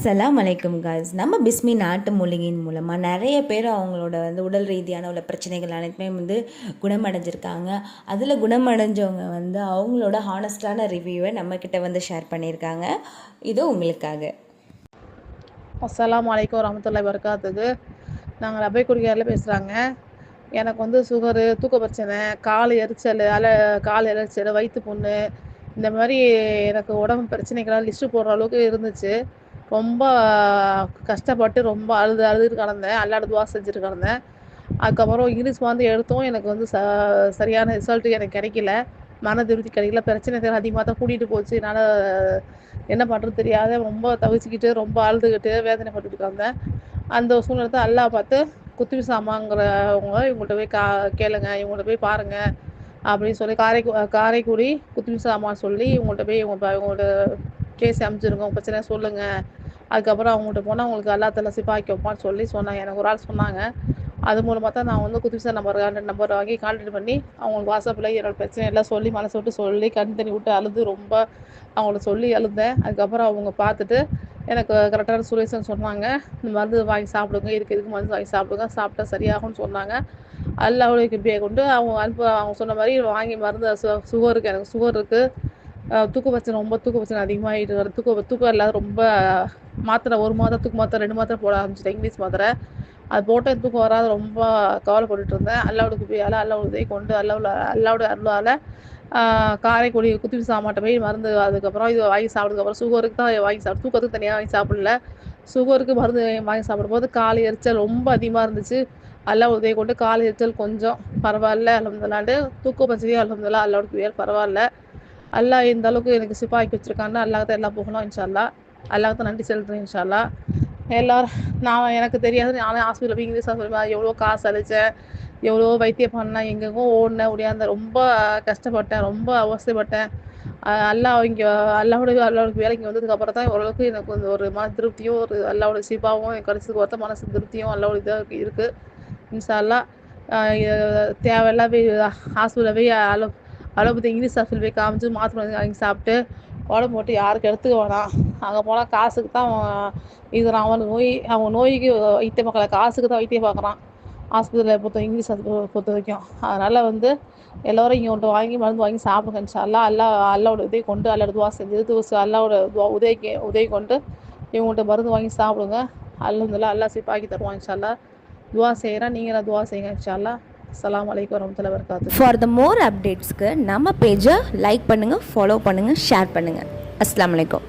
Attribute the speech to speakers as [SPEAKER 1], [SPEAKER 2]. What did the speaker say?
[SPEAKER 1] அஸ்ஸலாம் வலைக்கும் காய்ஸ். நம்ம பிஸ்மி நாட்டு மூலிகையின் மூலமாக நிறைய பேர் அவங்களோட உடல் ரீதியான உள்ள பிரச்சனைகள் அனைத்துமே குணமடைஞ்சிருக்காங்க. அதில் குணமடைஞ்சவங்க அவங்களோட ஹானஸ்டான ரிவ்யூவை நம்மக்கிட்ட ஷேர் பண்ணியிருக்காங்க. இது உங்களுக்காக.
[SPEAKER 2] அஸ்ஸலாமு அலைக்கும் வரஹ்மத்துல்லாஹி வபரகாத்துஹு. நாங்கள் ரபை குடியாரில் பேசுகிறாங்க. எனக்கு சுகரு, தூக்க பிரச்சனை, கால் எரிச்சல், வயிற்று புண்ணு, இந்த மாதிரி எனக்கு உடம்பு பிரச்சனைகளாக லிஸ்ட்டு போடுற அளவுக்கு இருந்துச்சு. ரொம்ப கஷ்டப்பட்டு ரொம்ப அழுதுட்டு கிடந்தேன். அல்லாட துவா செஞ்சுட்டு கிடந்தேன். அதுக்கப்புறம் இங்கிலீஷ் மருந்து எடுத்தோம். எனக்கு சரியான ரிசல்ட்டு எனக்கு கிடைக்கல. மன திருப்தி கிடைக்கல. பிரச்சனை அதிகமாக தான் கூட்டிகிட்டு போச்சு. என்னால் என்ன பண்ணுறது தெரியாத ரொம்ப தவிச்சிக்கிட்டு ரொம்ப அழுதுகிட்டு வேதனைப்பட்டுட்டு கிடந்தேன். அந்த சூழ்நிலை தான் அல்லாஹ் பார்த்து குத்துபி சாமாங்கிறவங்க இவங்கள்ட்ட போய் கேளுங்க, இவங்கள்ட்ட போய் பாருங்கள் அப்படின்னு சொல்லி காரைக்குடி குத்துபி சாமான் சொல்லி இவங்கள்ட்ட கேஸ் அமைச்சிருங்க, உங்கள் பிரச்சனை சொல்லுங்கள். அதுக்கப்புறம் அவங்கள்ட்ட போனால் உங்களுக்கு அல்லா தஆலா சிப்பாக்கி வைப்பான்னு சொன்னாங்க. எனக்கு ஒரு ஆள் சொன்னாங்க. அது மூலமாக தான் நான் குத்துபி சார் நம்பர் வாங்கி கான்டாக்ட் பண்ணி அவங்களுக்கு வாட்ஸ்அப்பில் என்னோடய பிரச்சனை எல்லாம் சொல்லி மனசு விட்டு சொல்லி கண் தண்ணி விட்டு அழுது ரொம்ப அவங்கள்ட்ட சொல்லி அழுதேன். அதுக்கப்புறம் அவங்க பார்த்துட்டு எனக்கு கரெக்டான சொல்யூஷன் சொன்னாங்க. இந்த மருந்து வாங்கி சாப்பிடுங்க, இதுக்கு மருந்து வாங்கி சாப்பிடுங்க, சாப்பிட்டா சரியாகும்னு சொன்னாங்க. அல்லாஹ்வுடைய கிருபையை கொண்டு அவங்க சொன்ன மாதிரி வாங்கி மருந்து சுகருக்கு எனக்கு சுகர் இருக்குது. தூக்க பிரச்சனை அதிகமாகிட்டு வருது. தூக்கம் இல்லாத ரொம்ப மாத்திரை 1 மாதம் தூக்க மாத்திரை 2 மாத்திரை போட ஆரம்பிச்சிட்டேன், இங்கிலீஷ் மாத்திரை. அது போட்ட தூக்கம் வராது, ரொம்ப கவலைப்பட்டுட்டு இருந்தேன். அல்லாஹ்வுடைய கிருபையால் அல்லாஹ் உதவி கொண்டு அல்லாஹ்வுடைய அருளால் காரைக்குடி குத்துபி சாமான்ட்ட போய் மருந்து அதுக்கப்புறம் இது வாங்கி சாப்பிட்டதுக்கப்புறம் சுகருக்கு தான் வாங்கி தூக்கத்துக்கு தனியாக வாங்கி சாப்பிடல. சுகருக்கு மருந்து வாங்கி சாப்பிடும்போது கால் எரிச்சல் ரொம்ப அதிகமாக இருந்துச்சு. அல்லாஹ் உதவி கொண்டு கால் எரிச்சல் கொஞ்சம் பரவாயில்ல அல்ஹம்துலில்லாஹ்ண்டு. தூக்க பிரச்சனையும் அல்ஹம்துலில்லாஹ் அல்லாஹ்வுடைய கிருபையால் பரவாயில்ல. அல்லாஹ் இந்த அளவுக்கு எனக்கு சிப்பாக்கி வச்சுருக்கான்னு அல்லாஹ் தான் எல்லாம் போகணும் இன்ஷா அல்லாஹ். அல்லாஹ் தான் நன்றி செலுத்துறேன் இன்ஷா அல்லாஹ். நான் எனக்கு தெரியாது, நானே ஹாஸ்பிட்டலில் போய் இங்கிலீஷ் ஹாஸ்பிட்டல் எவ்வளோ காசு அழிச்சேன், எவ்வளோ வைத்தியம் பண்ணேன், எங்கெங்கோ ஓடினேன் ஓடியாந்தேன், ரொம்ப கஷ்டப்பட்டேன், ரொம்ப அவஸ்தைப்பட்டேன். அல்லாஹ்வுடைய வேலைக்கு வந்ததுக்கப்புறம் தான் ஓரளவுக்கு எனக்கு ஒரு மன திருப்தியும் ஒரு அல்லாஹ்வுடைய சிபாவும் எனக்கு கிடச்சதுக்கு ஒருத்த மனசு திருப்தியும் அல்லாஹ்வுடைய இதாக இருக்குது இன்ஷா அல்லாஹ். தேவையில்லாம் போய் ஹாஸ்பிட்டலில் போய் அலோபதி இங்கிலீஷ் ஹாஸ்பிட்டல் போய் காமிச்சு மாத்திரை வாங்கி சாப்பிட்டு உடம்பு போட்டு யாருக்கு எடுத்துக்க வேணாம். அங்கே போனால் காசுக்கு தான் இருக்கிறான். அவங்க நோய்க்கு வைத்தியம் பார்க்கல, காசுக்கு தான் வைத்தியம் பார்க்குறான் ஹாஸ்பிட்டலில் இங்கிலீஷ் ஹாஸ்பிட்டல் பொறுத்த வரைக்கும். அதனால் எல்லோரும் இவங்கள்ட்ட வாங்கி மருந்து வாங்கி சாப்பிடுங்க இன்ஷா அல்லாஹ். அல்லாஹ்வோட உதவி கொண்டு அல்லாஹ் துவா செஞ்சு அல்லாஹ்வோட உதவி கொண்டு இவங்கள்ட்ட மருந்து வாங்கி சாப்பிடுங்க. அல்ஹம்துலில்லாஹ் அல்லாஹ் சிப்பாக்கி தருவான் இன்ஷா அல்லாஹ். துவா செய்கிறேன், நீங்களும் துவா செய்யுங்க இன்ஷா அல்லாஹ். அஸ்ஸலாமு அலைக்கும் வரஹ்மத்துல்லாஹி வபரகாத்துஹு.
[SPEAKER 1] ஃபார் த மோர் அப்டேட்ஸ்க்கு நம்ம பேஜை லைக் பண்ணுங்கள், ஃபாலோ பண்ணுங்கள், ஷேர் பண்ணுங்கள். அஸ்ஸலாமு அலைக்கும்.